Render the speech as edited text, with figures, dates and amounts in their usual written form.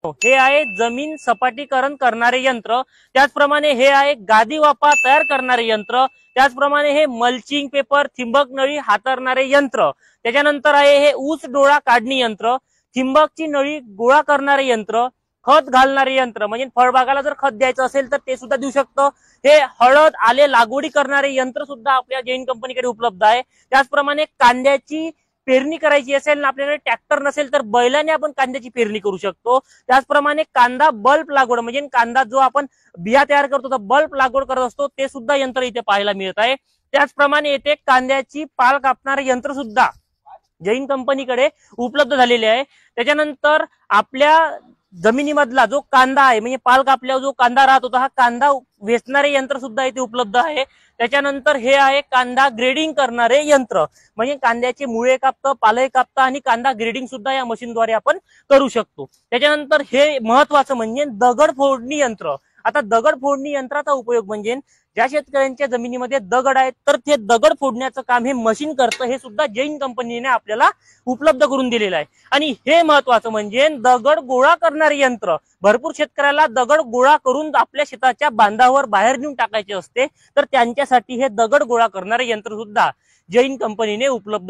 हे आहे जमीन सपाटीकरण करणारे यंत्र, त्याचप्रमाणे हे आहे गादी वापा तयार करणारे यंत्र, त्याचप्रमाणे हे मल्चिंग पेपर ठिबक नळी हातरणारे यंत्र, त्याच्यानंतर आहे हे ऊस डोळा काढणी यंत्र, ठिबकची नळी गोळा करणारे यंत्र, खत घालणारे यंत्र म्हणजे फळबागाला जर खत द्यायचं असेल तर ते सुद्धा देऊ शकतं। हे हळद आले लागवडी करणारे यंत्र सुद्धा आपल्या जैन कंपनीकडे उपलब्ध आहे। त्याचप्रमाणे कांद्याची पेरणी करायची असेल ना आपल्याकडे ट्रॅक्टर नसेल तर बैलाने आपण कांद्याची पेरणी करू शकतो। त्याचप्रमाणे कांदा बल्ब लागवड म्हणजे कांदा जो आपण बिया तयार करतो तर बल्ब लागवड करत असतो ते सुद्धा यंत्र इथे पाहायला मिळत आहे। त्याचप्रमाणे येथे कांद्याची पाल कापणारे यंत्र सुद्धा जैन कंपनीकडे उपलब्ध झालेले आहे। त्याच्यानंतर आपल्या जमिनीमधला जो कांदा आहे म्हणजे पाल कापल्यावर जो कांदा राहत होता हा कांदा वेचणारे यंत्र सुद्धा इथे उपलब्ध आहे। त्याच्यानंतर हे आहे कांदा ग्रेडिंग करणारे यंत्र म्हणजे कांद्याचे मुळे कापतं पालही कापतं आणि कांदा ग्रेडिंग सुद्धा या मशीनद्वारे आपण करू शकतो। त्याच्यानंतर हे महत्वाचं म्हणजे दगड फोडणी यंत्र। आता दगड फोडणी यंत्राचा उपयोग म्हणजे ज्या शेतकऱ्यांच्या जमिनीमध्ये दगड आहेत तर ते दगड फोडण्याचं काम हे मशीन करतं, हे सुद्धा जैन कंपनीने आपल्याला उपलब्ध करून दिलेलं आहे। आणि हे महत्वाचं म्हणजे दगड गोळा करणारे यंत्र। भरपूर शेतकऱ्याला दगड गोळा करून आपल्या शेताच्या बांधावर बाहेर नेऊन टाकायचे असते तर त्यांच्यासाठी हे दगड गोळा करणारे यंत्र सुद्धा जैन कंपनीने उपलब्ध